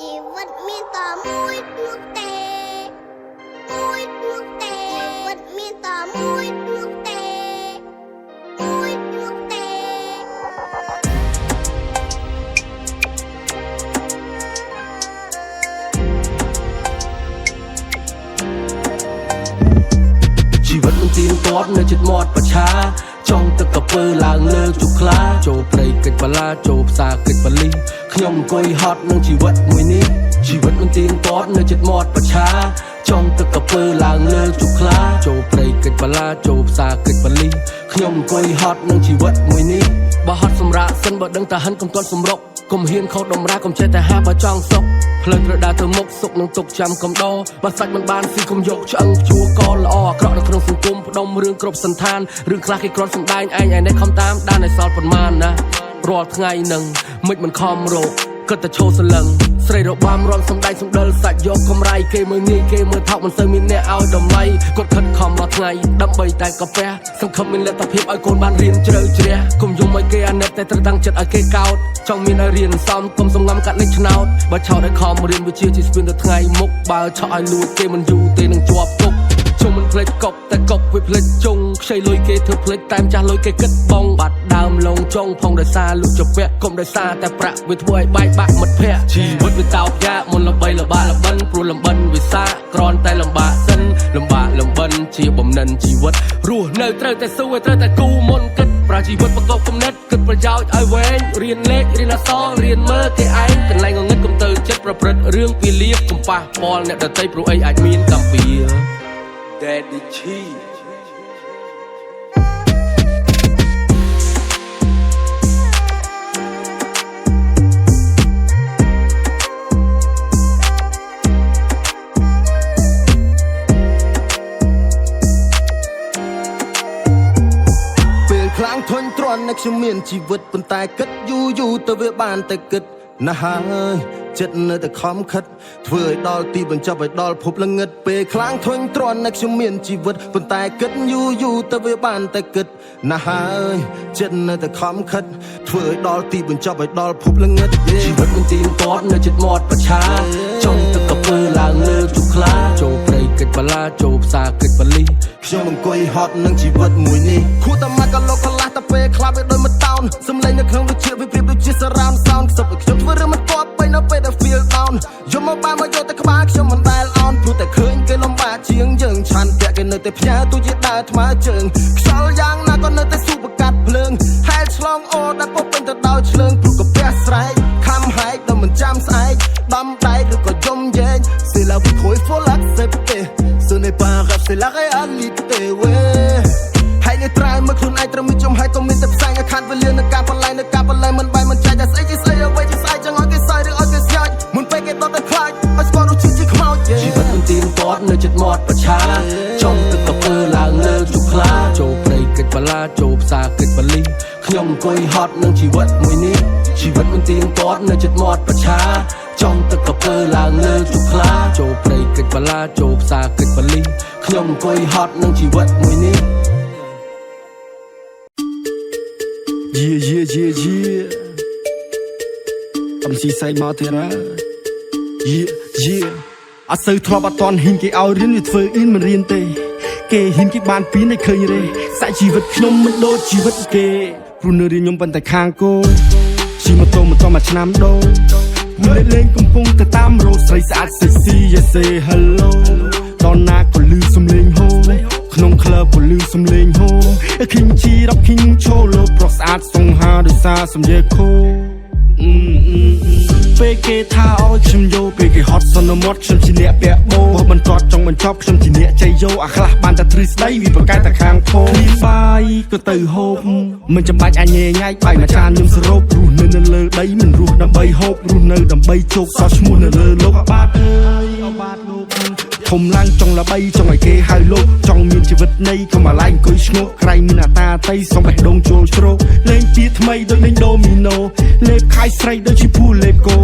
ជីវិតមានតែមួយនោះទេមួយនោះទេជីវិតមានតែមួយនោះទេមួយនោះទេជីវិតមិនទៀងទាត់នៅជិតមាត់ប្រឆាចង់ទឹកកពើឡើងលើជុកខ្លាចូលព្រៃកិច្ចបលាចូលផ្សារកិច្ចបលីខ្ញុំអង្គុយហត់នឹងជីវិតមួយនេះជីវិតមិនទៀងទាត់នៅជិតមាត់ប្រឆាចង់ទឹកកពើឡើងលើជុកខ្លាចូលព្រៃកិច្ចបលាចូលផ្សារកិច្ចបលីខ្ញុំអង្គុយហត់នឹងជីវិតមួយនេះបើហត់សម្រាកសិនបើដឹងតែហិនកុំទាន់សម្រុកកុំហ៊ានខុសដំរាកុំចេះតែហាបើចង់សុកផ្លូវត្រូវដើរទៅមុខសុកនឹងទុកចាំកំដរបើសាច់មិនបានស៊ីកុំយកឆ្អឹងជួកល្អអាក្រក់នៅក្នុងសង្គមផ្ដុំរឿងគ្រប់សន្តានរឿងខ្លះគេគ្រាន់សម្ដែងឯងនេះខំតាមដានឲ្យសល់ប៉ុន្មានណារាល់ថ្ងៃនឹងមិនខំរកគិតតែឈោសលឹងស្រីរបាំរន់សំដែងសំដិលសាច់យកកម្រៃគេមើលងាយគេមើលថោកមិនសូវមានអ្នកឲ្យតម្លៃគាត់ខិតខំរាល់ថ្ងៃដើម្បីតែកាពះសង្ឃឹមមានលទ្ធភាពឲ្យកូនបានរៀនជ្រៅជ្រះកុំយំឲ្យគេអាណិតតែត្រូវតាំងចិត្តឲ្យគេកោតចង់មានឲ្យរៀនសំកុំសំងំកាត់លេខឆ្នោតបើឆោតឲ្យខំរៀនវិជ្ជាជាស្ពានទៅថ្ងៃមុខបើឆក់ឲ្យលួចគេមិនយូរទេនឹងជាប់គុកជុំមិនផ្លេចកប់តែកប់វាផ្លេចជុងខ្ចីលុយគេធ្វើផ្លេចតាមចាស់លុយគេគិតបងបាត់ដើមលងចុងផងដោយសារលុចចពាក់កុំដោយសារតែប្រាក់វាធ្វើឲ្យបែកបាក់មិត្តភ័ក្តិជីវិតវាតោកយ៉ាមុនល្បីល្បាក់ល្បិនព្រោះលំបិនវាសាក្រនតែលំបាកសិនលំបាកលំបិនជាបំណិនជីវិតរស់នៅត្រូវតែស៊ូឲ្យត្រូវតែគូមុនគិតប្រាជីវិតប្រកបគំនិតគិតប្រយោជន៍ឲ្យវែងរៀនលេខរៀនអក្សររៀនមើលគេឯងកន្លែងងឹតកុំទៅចិត្តប្រព្រឹត្តរឿងពីលៀបកុំប៉ះពាល់អ្នកដទៃព្រោះអីអាចមានកម្មពីDaddy Chi ពេលខ្លាំងធុញទ្រាន់នៅខ្ញុំមានជីវិតប៉ុន្តែគិតយូរទៅវាបានតែគិតណាស់ហើយចិត្តនៅតែខំខិតធ្វើឲ្យដល់ទីបញ្ចប់ឲ្យដល់ភពល្ងឹតពេលខ្លាំងធុញទ្រាន់នៅខ្ញុំមានជីវិតប៉ុន្តែគិតយូរទៅវាបានតែគិតណាស់ហើយចិត្តនៅតែខំខិតធ្វើឲ្យដល់ទីបញ្ចប់ឲ្យដល់ភពល្ងឹតជីវិតមិនទៀងទាត់នៅចិត្តមាត់ប្រឆាចង់ទឹកកពើឡើងលើជុកខ្លាចូលព្រៃកិច្ចបលាចូលផ្សារកិច្ចបលីខ្ញុំអង្គុយហត់នឹងជីវិតមួយនេះខួរតែមកក៏លោកកន្លះតែពេលខ្លះវាដូចមកតោនសំឡេងនៅក្នុងវិជាវាប្រៀបដូចជា surround sound ខ្សឹបឲ្យខ្ញុំធ្វើរឿងមិនទាត់ពេញនៅពេលដែល feel down យំមកបានមកយកតែក្បាលខ្ញុំមិនដែលអន់ព្រោះតែឃើញគេលំបាកជាងយើងឆានតែគេនៅតែផ្ញើទូជាដើរថ្មើរជើងខ្យល់យ៉ាងណាក៏នៅតែស៊ូបកាត់ភ្លើងហែលឆ្លងអូដែលពុកពេញទៅដោយឆ្លើងព្រោះកាពះស្រែកខំហែកដល់មិនចាំស្អែកដំដែកឬក៏យំយែង C'est la vie trop il faut l'accepter Ce n'est pas un rêve c'est la réalité ouais ហើយនេះត្រើយមើលខ្លួនឯងត្រូវមានចំហើយកុំមានតែផ្សាយឲ្យខាត់វេលានៅការបលែងមិនបាយមិនចាច់តែស្អីជាស្អីអ្វីជាស្អីចឹងឲ្យគេសើចឬឲ្យគេស្យាច់មុនពេលគេដុតឲ្យខ្លាចឲ្យស្គាល់រសជាតិជាខ្មោចជីវិតមិនទៀងទាត់នៅចិត្តមាត់ប្រឆាចង់ទឹកកពើឡើងលើជុកខ្លាចូលព្រៃកិច្ចបលាចូលផ្សារកិច្ចបលីខ្ញុំអង្គុយហត់នឹងជីវិតមួយនេះជីវិតមិនទៀងទាត់នៅចិត្តមាត់ប្រឆាចង់ទឹកកពើឡើងលើជុកខ្លាចូលព្រៃកិច្ចបលាចូលផ្សារកិច្ចបលីខ្ញុំអង្គុយហត់នឹងជីវិតមួយនេះអំស៊ីសៃមកទេរ៉ាអត់សូវធ្លាប់អត់តន់ហ៊ានគេឲ្យរៀនវាធ្វើអ៊ីនមិនរៀនទេគេហ៊ានគេបានពីនឲ្យឃើញរេសាច់ជីវិតខ្ញុំមិនដូចជីវិតគេព្រោះនៅរៀនខ្ញុំប៉ុន្តែខាងគោជិះម៉ូតូមួយឆ្នាំដូរលេងកំពុងទៅតាមរោស្រីស្អាតសេស៊ីយ៉ាសេ hello ដល់ណាក៏លឺសំឡេងហូក្នុងក្លឹបក៏លឺសំឡេងហូឃីងជីរ៉ាប់ឃីងឈោលោកប្រុសស្អាតសង្ហាដោយសារសំយាខូពេលគេថាឲ្យខ្ញុំយកពេលគេហត់សន្មត់ខ្ញុំជាអ្នកពាក់បោបន្ទាត់ចង់បញ្ចប់ខ្ញុំជាអ្នកចៃយកអាខ្លះបានតែទ្រឹស្ដីវាប្រកែកតែខាងធំបាយក៏ទៅហូបមិនចាំបាច់អញញ៉ៃបាយមួយចានខ្ញុំសរុបរស់នៅលើដីមិនរស់ដើម្បីហូបរស់នៅដើម្បីជោគសោះឈ្មោះនៅលើលោកអាបាទអើយអាបាទលោកធំឡើងចង់ល្បីចង់ឲ្យគេហៅលោកចង់មានជីវិតនៃកុំអាឡែងអង្គុយឈ្ងោកក្រែងមានអាតាតៃសំបេះដូងចូលជ្រោកលេងជាថ្មីដូចលេងដូមីណូលេបខាយស្រីដូចជាពូលេបគោ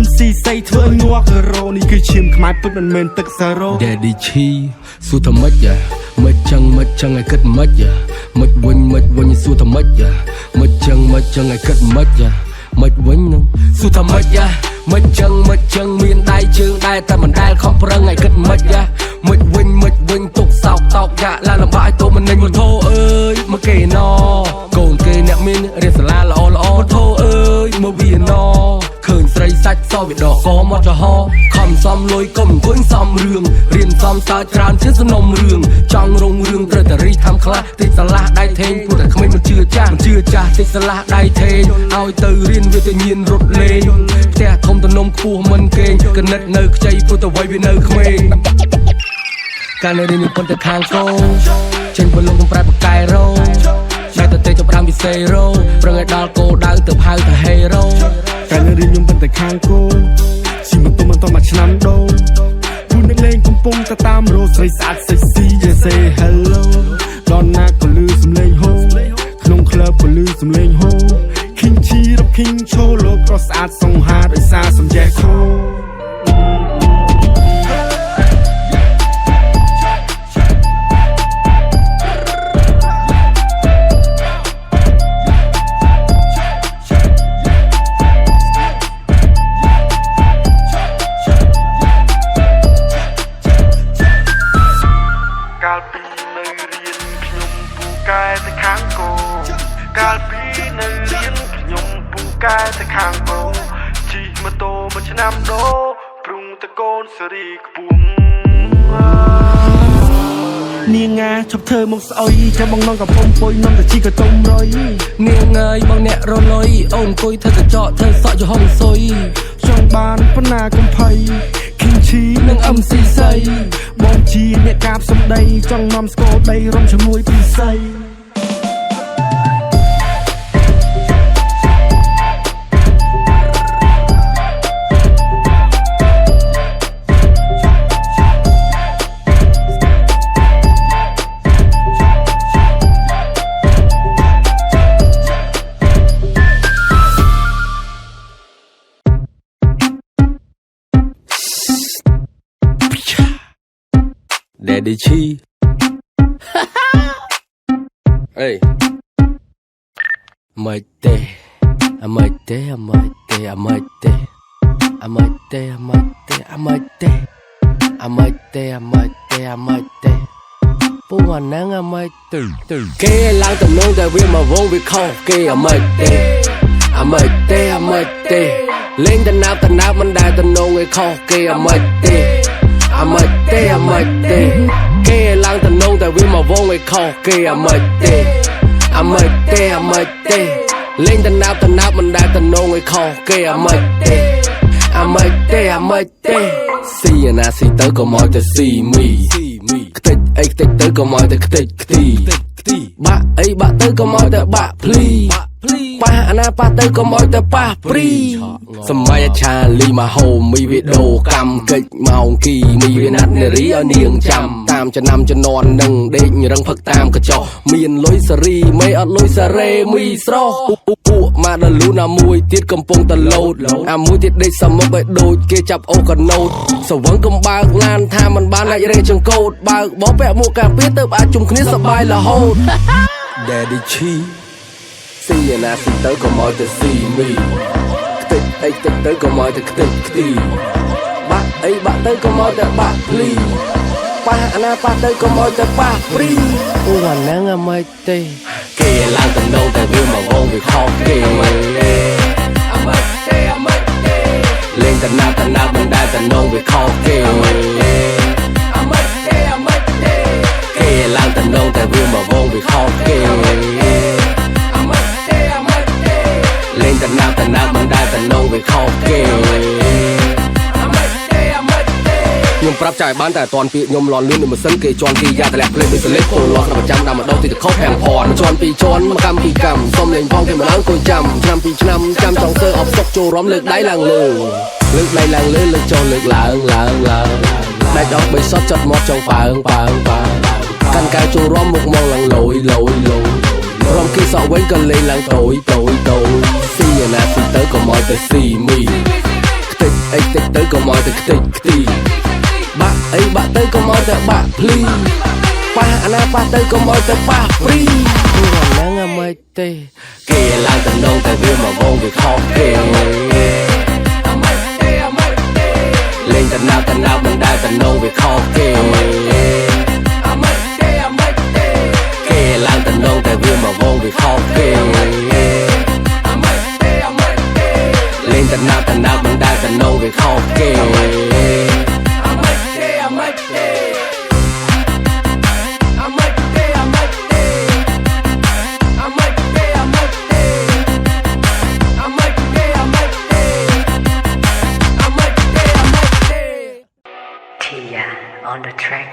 MC សៃធ្វើឲ្យងាប់រោនេះគឺឈាមខ្មែរពិតមិនមែនទឹកសារ៉ូ Daddy Chi សួរថាម៉េចមិនចឹងឲ្យគិតមិនវិញសួរថាម៉េចមិនចឹងឲ្យគិតមិន មិនវិញនឹងសួរថាមិនយ៉ាមិនចឹងមានដៃជើងដែរតែមិនដែលខំប្រឹងឲ្យគិតមិនយ៉ាមិនវិញទុកសោកតោកយ៉ាឡាលំបាកឲ្យតូមិននិញមកធោអើយមកគេណកូនគេអ្នកមានរៀនសាលាល្អធោអើយមកវាណឃើញស្រីសាច់សវាដកកមកចំហខំសំលុយកុំអង្គុយសំរឿងរៀនសំសើចច្រើនជាងសំណុំរឿងចង់រងរឿងត្រូវតែរីធ្វើខ្លះតិចសាលាដៃថេងពួកតែក្មេងមិនជឿចាស់តិចសាលាដៃថេងឲ្យទៅរៀនវាទៅញៀនរត់លេងផ្ទះធំទំនំខ្ពស់មិនគេងកណិតនៅខ្ចីព្រោះតែវ័យវានៅក្មេងការនៅរៀនមានប៉ុន្តែខាងកោចេញបលងកំប្រែបកែរោតែទៅចាប់5វិសេរោប្រឹងឲ្យដល់គោដៅទៅហៅថាហេរ៉ូការនៅរៀនខ្ញុំប៉ុន្តែខាងគោស៊ីមិនទុំមិនតមកឆ្នាំដូងគូនឹងលេងកំពុងតែតាមរោស្រីស្អាតសិចស៊ី say hello ដល់ណាក៏លឺសំឡេងហូក្នុងក្លឹបក៏លឺសំឡេងហូ King ឈីរក King ឈោលោកក៏ស្អាតសង្ហាដោយសារសំយ៉េះខោកាលពីនៅរៀនខ្ញុំពូកែទៅខាងគោកាលពីនៅរៀនខ្ញុំពូកែទៅខាងគោជិះម៉ូតូមួយឆ្នាំដូព្រុងតកូនសេរីខ្ពស់នាងងាឈប់ធ្វើមកស្អុយចាំបងនងកំពុងពុយនំតែជីក៏ទុំរុយនាងអើយបងអ្នករលុយអូនអង្គុយធ្វើកញ្ចក់ធ្វើសក់ចំហុងសុយចង់បានប៉ុណ្ណាកំភៃ King ឈីនិង MC សៃបងជាអ្នកកាបសំដីចង់នាំស្គរដីរំជាមួយពីសៃDaddy Chi Hey Amate Amate Amate Amate Amate Amate Amate Amate Amate Amate ពូអាហ្នឹងអាម៉េចទៅគេឡើងតំណងតែវាមកវងវាខុសគេអាម៉េចទេលេងតណាប់មិនដែលតំណងឯខុសគេអាម៉េចទេគេឡើងតំណងតែវាមកវងឯខុសគេអាម៉េចទេលេងតណាប់មិនដែលតំណងឯខុសគេអាម៉េចទេស៊ីណាស៊ីទៅក៏មកតែស៊ីមីខ្ទេចអីខ្ទេចទៅក៏មកតែខ្ទេចខ្ទីបាក់អីបាក់ទៅក៏មកតែបាក់ភ្លីប៉ះអាណាប៉ះទៅក៏មកតែប៉ះព្រីសម័យឆាលីមកហូមីវីដូកម្មកិច្ចម៉ោងគីមីវាណាត់នារីឲ្យនាងចាំតាមចំណាំចំនួននឹងដេករឹងផឹកតាមកញ្ចក់មានលុយសេរីមេអត់លុយសារ៉េមីស្រស់ពួកមកដល់លូណាមួយទៀតកំពុងតែលោតអាមួយទៀតដេកសមុកឲ្យដូចគេចាប់អូកណូតសវឹងកំបើកឡានថាมันបានអាចរេចង្កូតបើកបោះពាក់មួកការពារទៅអាចជុំគ្នាសបាយរហូត Daddy Chi ស៊ីណាស៊ីទៅក៏មកតែស៊ីមីខ្ទេចអីខ្ទេចទៅក៏មកតែខ្ទេចខ្ទីបាក់អីបាក់ទៅក៏មកតែបាក់ភ្លីប៉ះអាណាប៉ះទៅក៏មកតែប៉ះព្រីអូអាហ្នឹងអាម៉េចទេគេឡើងតំណងតែវាមកវងវាខុសគេអាម៉េចទេលេងតណាប់មិនដែលតំណងវាខុសគេអាម៉េចទេគេឡើងតំណងតែវាមកវងវាខុសគេលេងតណាប់មិនដែលតំណងវាខុសគេខ្ញុំប្រាប់ចាយបានតែអត់ទាន់ពាក្យខ្ញុំលន់លឿនដូចម៉ាស៊ីនគេជន់គេយ៉ាតលាក់ភ្លេចដូចសលេបពលលាស់ប្រចាំតាមម្ដងទីតខុស5ផនជន់ពីជន់មកកម្មពីកម្មសុំលេងផងគេមិនឡើងគួយចាំឆ្នាំពីឆ្នាំចាំចង់ធ្វើអបសុកចូលរំលើកដៃឡើងលើលើកចុះលើកឡើងដាច់អស់បីសតចត់មកចង់ប៉ើងកាន់កៅចូលរំមុខមកឡើងលយរំគេសក់វិញក៏លេងឡើងតូចស៊ីណាស៊ីទៅក៏មកទៅស៊ីមីខ្ទេចអីខ្ទេចទៅក៏មកទៅខ្ទេចខ្ទីបាក់អីបាក់ទៅក៏មកតែបាក់ភ្លីប៉ះអាណាប៉ះទៅក៏មកតែប៉ះព្រីព្រោះអាហ្នឹងអា មិនទេគេឡើងតំណងតែវាមកវងវាខុសគេលេងតំណៅមិនដែលតំណងវាខុសគេគេឡើងតំណងតែវាមកវងវាខុសគេលេងតំណៅមិនដែលតំណងវាខុសគេon the track.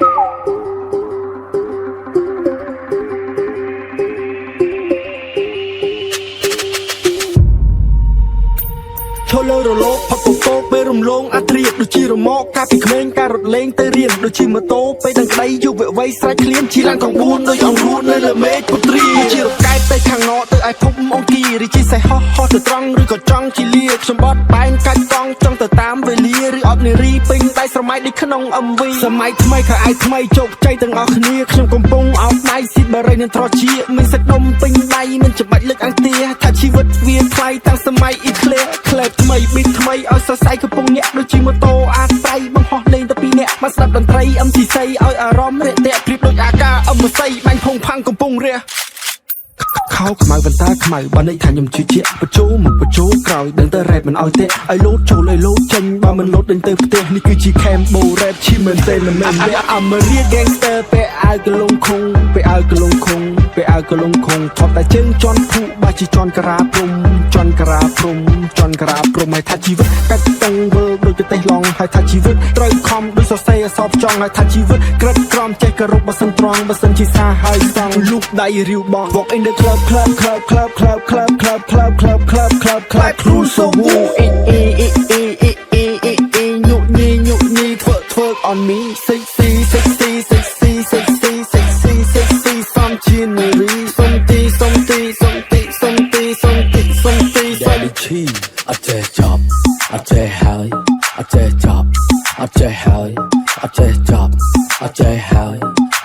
ឈរលើរលកផឹកកកោពេលរំលងអាត្រៀតដូចជារមាក់កាលពីក្មេងការរត់លេងទៅរៀនដូចជាម៉ូតូពេលដឹងក្តីយុវវ័យស្រេចឃ្លានជិះឡានកង4ដូចអង្គរួននៅលើមេឃពុទ្រីជារកែតទៅខាងណទៅឲ្យភពអង្គារីជិះសេះហោះទៅត្រង់ឬក៏ចង់ជិលាខ្ញុំបត់បែងកាច់កង់ចង់ទៅតាមវេលាឬអត់នារីពេញដៃស្រមៃដូចក្នុង MV សម័យថ្មីខោអាយថ្មីជោគជ័យទាំងអស់គ្នាខ្ញុំកំពុងអោបដៃស៊ីបារីនឹងត្រជាមានសាច់ដុំពេញដៃមិនច្បាច់លើកអង្គាថាជីវិតវាថ្លៃតាំងសម័យអ៊ីក្លេក្លែបថ្មីប៊ីតថ្មីឲ្យសរសៃកំពុងញាក់ដូចជាម៉ូតូអាស្រ័យបង្ហោះលេងទៅពីអ្នកមកស្ដាប់តន្ត្រី MCC ឲ្យអារម្មណ៍រាក់ទាក់ព្រៀបដូចអាកាអមស័យបាញ់ភងផាំងកំពុងរះខោខ្មៅវន្តាខ្មៅបើន័យថាខ្ញុំជឿជាក់បញ្ជោមកបញ្ជោក្រោយដឹងតែរ៉េបមិនឲ្យទេឲ្យលោតចូលឲ្យលោតចេញបើមិនលោតដេញទៅផ្ទះនេះគឺជា Cambo Rap ឈីមែនទេមិនមែនអ្នក Amaria Gangster ពេលអាវកលងខុងពេលអាវកលងខុងពេលអាវកលងខុងថប់តែជើងជន់ភូបាជាជន់ក្រាព្រំជន់ក្រាព្រំជន់ក្រាព្រំឲ្យថាជីវិតកាច់តឹងវើដូចប្រទេសឡងឲ្យថាជីវិតត្រូវខំដូចសរសេរអសបចង់ឲ្យថាជីវិតក្រិតក្រំចេះគោរពបើសិនត្រង់បើសិនជាសាហើយសងលូកដៃរាវបង Walk in the club Cruise so woo twerk on me sexy some chinery Daddy cheese អត់ចេះចប់អត់ចេះហើយអត់ចេះចប់អត់ចេះហើយអត់ចេះចប់អត់ចេះហើយ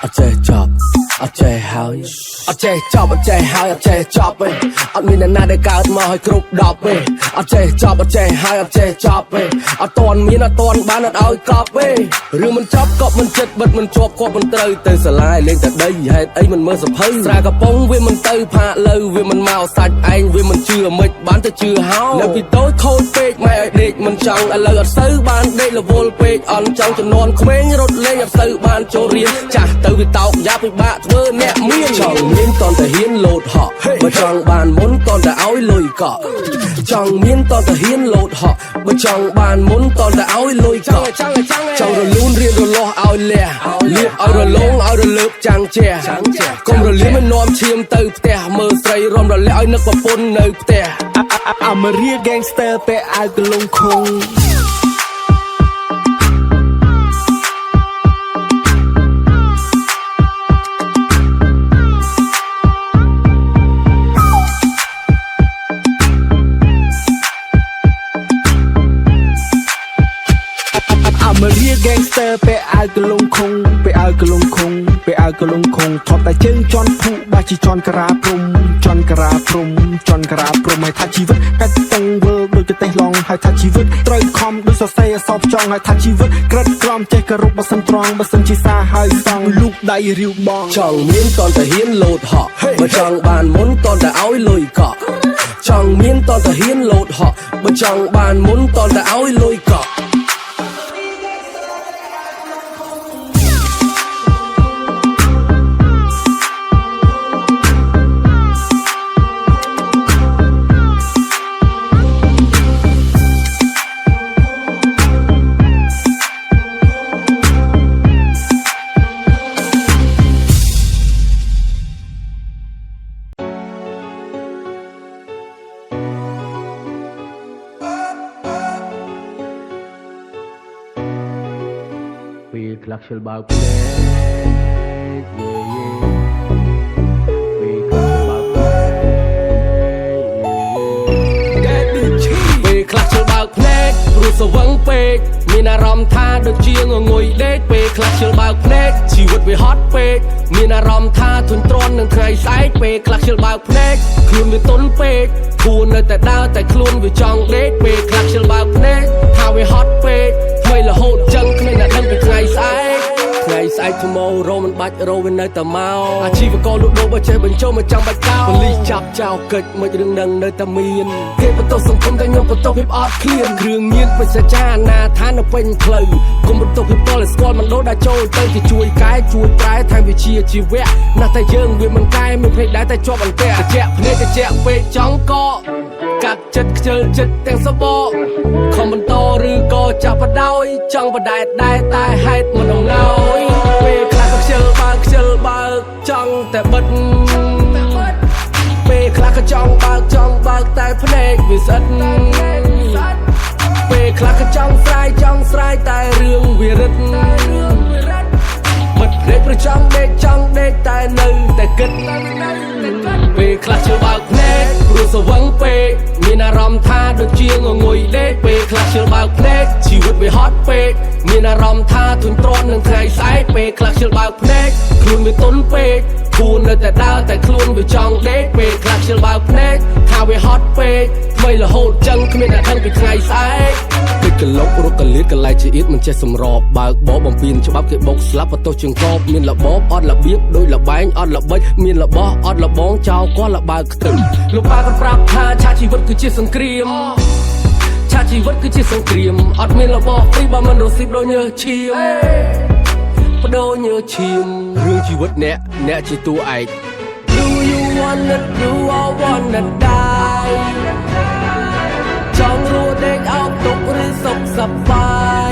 អត់ចេះចប់អត់ចេះហើយអត់ចេះចប់អត់ចេះហើយអត់ចេះចប់ទេអត់មានអ្នកណាដែលកើតមកឲ្យគ្រប់10ទេអត់ចេះចប់អត់ចេះហើយអត់ចេះចប់ទេអត់តន់មានអត់តន់បានអត់ឲ្យកប់ទេរឿងមិនចប់កប់មិនចិត្តបិទមិនជាប់គាត់មិនត្រូវទៅសាលាលេងតែដីហេតុអីមិនមើលសភៅស្រាកំប៉ុងវាមិនទៅផាកលើវាមិនមកសាច់ឯងវាមិនជឿមិនបានទៅជឿហោនៅពីតូចខូចពេកម៉ែឲ្យដេកមិនចង់ឥឡូវអត់សូវបានដេករវល់ពេកអន់ចង់ចំនួនក្មេងរត់លេងអត់សូវបានចូលរៀនចាស់ទៅវាតោកយ៉ាពិបាកធ្វើអ្នកមានចង់មានតន់តែហ៊ានលោតហក់បើចង់បានមុនតន់តែឲ្យលុយកក់ចង់មានតន់តែហ៊ានលោតហក់បើចង់បានមុនតន់តែឲ្យលុយកក់ចង់រលូនរៀនរលាស់ឲ្យលះលៀបឲ្យរលងឲ្យរលើបចាំងជះកុំរលៀមមិននាំឈាមទៅផ្ទះមើលស្រីរំរលាក់ឲ្យនឹកប្រពន្ធនៅផ្ទះ Amaria Gangster ពេលអាវកលងខុងAmaria Gangster ពេលអាវកលងខុងពេលអាវកលងខុងពេលអាវកលងខុងថប់តែជើងជន់ភូបាជាជន់ក្រាព្រំជន់ក្រាព្រំជន់ក្រាព្រំឲ្យថាជីវិតកាច់តឹងវើដូចប្រទេសឡងឲ្យថាជីវិតត្រូវខំដូចសរសេរអសបចង់ឲ្យថាជីវិតក្រិតក្រំចេះគោរពបើសិនត្រង់បើសិនជាសាហើយសងលូកដៃរាវបងចង់មានតន់តែហ៊ានលោតហក់បើចង់បានមុនតន់តែឲ្យលុយកក់ចង់មានតន់តែហ៊ានលោតហក់បើចង់បានមុនតន់តែឲ្យលុយកក់ពេលខ្លះខ្ជិលបើកភ្នែកពេលខ្លះបើកភ្នែកពេលខ្លះខ្ជិលបើកភ្នែក ព្រោះសវឹងពេកមានអារម្មណ៍ថាដូចជាងងុយដេកពេលខ្លះខ្ជិលបើកភ្នែកជីវិតវាហត់ពេកមានអារម្មណ៍ថាធុញទ្រាន់នឹងថ្ងៃស្អែកពេលខ្លះខ្ជិលបើកភ្នែកខ្លួនវាទន់ពេកខ្លួននៅតែដើរតែខ្លួនវាចង់ដេកពេលខ្លះខ្ជិលបើកភ្នែកថាវាហត់ពេកថ្មីរហូតចឹងគ្មានអ្នកដឹងពីថ្ងៃស្អែកថ្ងៃស្អែក tomorrow មិនបាច់រោវានៅតែមកអាជីវករលក់ដូរបើចេះបញ្ចូលមកចាំបាច់កោប៉ូលីសចាប់ចោលកិច្ចមិនរឿងនឹងនៅតែមានគេបន្ទោសសង្គមតែខ្ញុំបន្ទោសភាពអត់ឃ្លានគ្រឿងញៀនបិសាចារណាថានៅពេញផ្លូវគុំបន្ទោសភាពតលស្គាល់មិនដូរដាក់ចូលទៅគេជួយកែជួយប្រែថែមវិជាជីវៈណាស់តែយើងវាមិនកែមិនភ្លេចដែរតែជាប់អន្ទាក់ត្រជាក់ភ្នែកត្រជាក់ពេកចង់កកកាត់ចិត្តខ្ជិលចិត្តទាំងសបកខំបន្តឬក៏ចាប់បដោយចង់បដែតដែរតែហេតុមិនដំណោយពេលខ្លះក៏ខ្ជិលបើកចង់តែបិទពេលខ្លះក៏ចង់បើកតែភ្នែកវាស្អិតពេលខ្លះក៏ចង់ស្រាយតែរឿងវារឹតបិទភ្នែកព្រោះចង់ដេកតែនៅតែគិតពេលខ្លះជឿបើកភ្នែកព្រោះសវឹងពេកមានអារម្មណ៍ថាដូចជាងងុយដេកពេលខ្លះជឿបើកភ្នែកជីវិតវាហត់ពេកមានអារម្មណ៍ថាធុញទ្រាន់នឹងថ្ងៃស្អែកពេលខ្លះជឿបើកភ្នែកខ្លួនវាទន់ពេកខ្លួននៅតែដើរតែខ្លួនវាចង់ដេកពេលខ្លះជឿបើកភ្នែកថាវាហត់ពេកថ្មីរហូតចឹងគ្មានអ្នកដឹងពីថ្ងៃស្អែកគេកលុករកកលៀតកន្លែងជាអៀតមិនចេះសម្របបើកបោបំពេញច្បាប់គេបុកស្លាប់បន្ទោសជើងកបមានរបបអត់របៀបដូចលបែងអត់ល្បិចមានរបស់អត់លបងចោលគាត់លបើកខ្ទឹមលោកប៉ាគាត់ប្រាប់ថាឆាជីវិតគឺជាសង្គ្រាមឆាជីវិតគឺជាសង្គ្រាមអត់មានរបស់ព្រីបើមិនរស់ស៊ីបដូចញើសឈាមបដូរញើសឈាមរឿងជីវិតអ្នកជាតួឯក Do you wanna do or wanna die ចង់រស់ដេកអោបទុកឬសុខសប្បាយ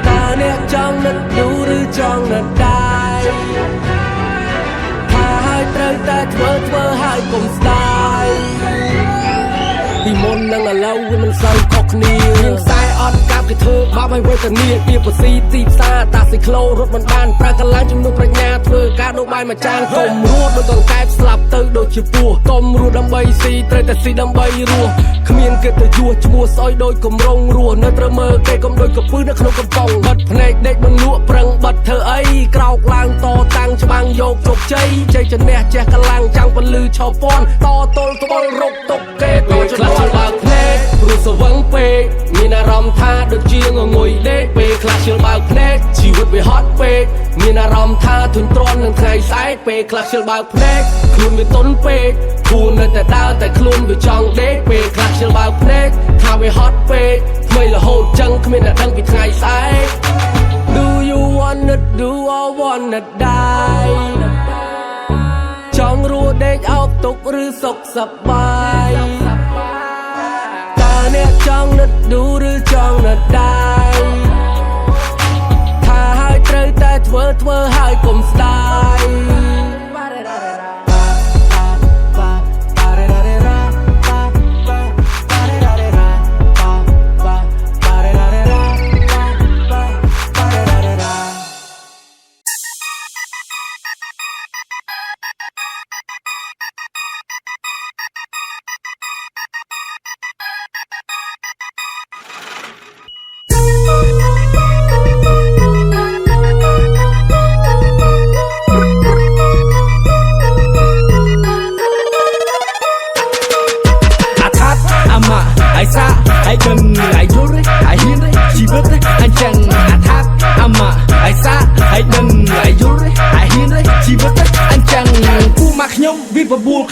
តើអ្នកចង់នឹកឌូឬចង់នឹកដែរថាហើយត្រូវតែធ្វើហើយកុំស្ដាយពីមុននឹងឥឡូវវាមិនសូវខុសគ្នាមានខ្សែអត់កាប់គេធ្វើបាបឲ្យវេទនាពីបស៊ីទីផ្សារតាស៊ីក្លូរត់មិនបានប្រើកន្លែងជំនួសប្រាជ្ញាធ្វើការដូរបាយមួយចានកុំរស់ដូចកង្កែបស្លាប់ទៅដូចជាពស់កុំរស់ដើម្បីស៊ីត្រូវតែស៊ីដើម្បីរស់គ្មានគេទៅជួឈ្មោះស្អុយដូចកំរងរស់នៅត្រូវមើលគេកុំដូចកពឹសនៅក្នុងកំប៉ុងបិទភ្នែកដេកមិនលក់ប្រឹងបិទធ្វើអីក្រោកឡើងតតាំងច្បាំងយកជោគជ័យជ័យជំនះចេះកម្លាំងចាំងពលឺឆោពាន់តទល់ត្បល់រកទុកគេតឆ្លាស់បើកភ្នែកព្រោះសវឹងពេកមានអារម្មណ៍ថាដូចជាងងុយដេកពេលខ្លះជឿបើកភ្នែកជីវិតវាហត់ពេកមានអារម្មណ៍ថាធុញទ្រាន់នឹងថ្ងៃស្អែកពេលខ្លះជឿបើកភ្នែកខ្លួនវាទន់ពេកខ្លួននៅតែដើរតែខ្លួនវាចង់ដេកពេលខ្លះជឿបើកភ្នែកថាវាហត់ពេកថ្មីរហូតចឹងគ្មានអ្នកដឹងពីថ្ងៃស្អែក Do you wanna do or wanna die ចង់រស់ដេកអោបទុកឬសុខសប្បាយតើអ្នកចង់នឹកឌូឬចង់នឹកដែរថាហើយត្រូវតែធ្វើហើយកុំស្ដាយ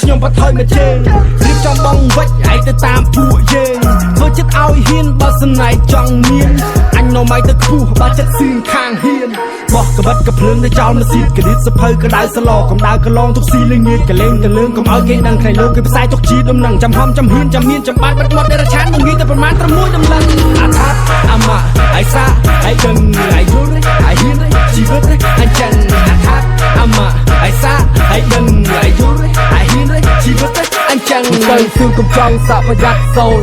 ខ្ញុំបថយមកជើងរៀបចំបងវិចឯងទៅតាមពួកយើងធ្វើចិត្តឲ្យហ៊ានបើសំណាយចង់មានអញនៅម៉ៃទៅខ្ពស់បើចិត្តសឿនខាងហ៊ានបោះកបិតកភ្លើងទៅចោលមកស៊ីកឌីតសភៅក្តៅសឡកំដៅកឡងទុកស៊ីលេងងៀតកលេងកលឿងកុំឲ្យគេដឹងថ្ងៃលោកគេផ្សាយទុកជាដំណឹងចាំហំចាំហ៊ានចាំមានចាំបាច់បិទមាត់ដេរឆានមកងាយតែប្រមាណត្រឹមមួយដំណឹងអាថាអាម៉ាអាយសាអាយដឹងអាយយល់អាយហ៊ានជីវិតអញ្ចឹងអាថាអាម៉ាអាយសាអាយដឹងអាយយល់អាយហ៊ានជីវិតអញ្ចឹងទៅសឿនកំចង់សាក់ប្រយ័ត្នសូន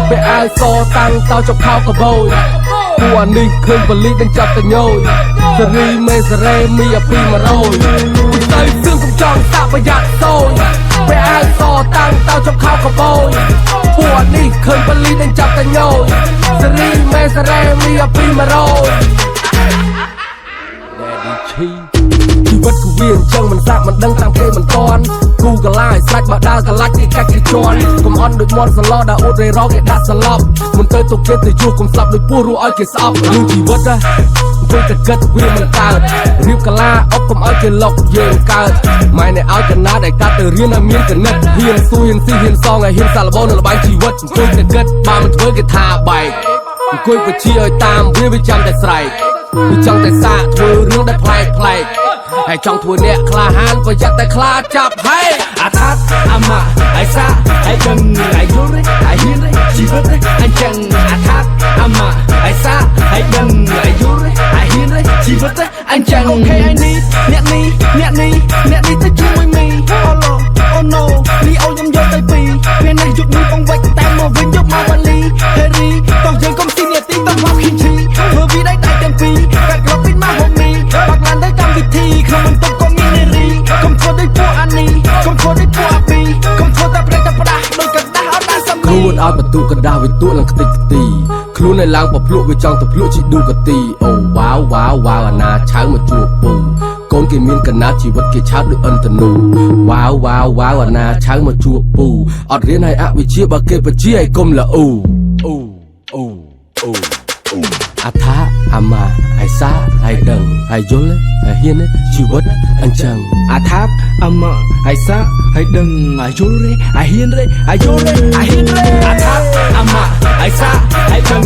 ពេលអាយសតាំងតោចុកខោកបោយពួកអានេះឃើញបលីនឹងចាប់តញយ សេរីមេសេរីមីអាពី100ទៅសឿងកំចង់សាក់ប្រយ័ត្នសូយពេលអាវសតាំងតោចំខោកបោយពួកនេះឃើញបលីនឹងចាប់តែញយសេរីមេសេរីមីអាពី100 Daddy Chi ជីវិតគឺវាអញ្ចឹងមិនសាក់មិនដឹងតាមគេមិនតាន់គូកលាឲ្យស្រាច់មកដើរកលាច់គេកាច់គេជន់កុំអន់ដូចមាត់សឡដើរអ៊ូតរេរ៉កគេដាក់សឡប់មិនទៅទុកគេទៅជួកុំស្លាប់ដូចពស់រស់ឲ្យគេស្អប់រឿងជីវិតអង្គុយតែគិតវាមិនកើតរៀបកលាអុកកុំឲ្យគេលុកយើងកើតម៉ែនេះឲ្យកណាត់ឲ្យកាត់ទៅរៀនឲ្យមានកណិតហ៊ានស៊ូហ៊ានស៊ីហ៊ានសងឲ្យហ៊ានសាឡបោនៅលបាយជីវិតអង្គុយតែគិតបើមិនធ្វើគេថាបែកអង្គុយបញ្ជាឲ្យតាមវាចាំតែស្រែកវាចង់តែសាកធ្វើរឿងដែលប្លែកហើយចង់ធ្វើអ្នកក្លាហានប្រយ័ត្នតែខ្លាចាប់ហេអាថាតអាម៉ាអាយសាអាយដឹងអាយយល់អាយហ៊ានជីវិតអញ្ចឹងអាថាតអាម៉ាអាយសាអាយដឹងអាយយល់អាយហ៊ានជីវិតអញ្ចឹងអូខេអាយនេះអ្នកនេះទៅជាមួយមីអូឡូអូណូលីអូខ្ញុំយកទៅពីពេលនេះយុគនេះបងវិចតែមកវិញយកមកវ៉ាលីហេរីតោះយើងកុំស៊ីនាទីទៅមកឃីងឈីធ្វើវីដៃតែទាំងពីរកាត់ក្របពីមកហូមីបាក់ឡានទៅកម្មវិធីក្នុងបន្ទប់ក៏មាននារីកុំធ្វើដូចពួកអានីកុំធ្វើដូចពួកអាពីកុំធ្វើតែប្រេតតែផ្ដាស់ដូចកណ្ដាស់អត់ដែរសំខ្លួនឲ្យបន្ទុកកណ្ដាស់វាទួនឹងខ្ទេចខ្ទីខ្លួនឲ្យឡើងប្រភ្លក់វាចង់ទៅភ្លក់ជីឌូកាទីអូវ៉ាវអាណាឆៅមកជួបពូកូនគេមានកណាត់ជីវិតគេឆើតដូចអិនតនូវ៉ាវអាណាឆៅមកជួបពូអត់រៀនឲ្យអវិជ្ជាបើគេបជាឲ្យកុំល្អូអាថាអាម៉ាអាយសាអាយដឹងអាយយល់អាយហ៊ានជីវិតអញ្ចឹងអាថាតអាម៉ាអាយសាអាយដឹងអាយយល់អាយហ៊ានអាយយល់អាយហ៊ានអាថាតអាម៉ាអាយសាអាយដឹង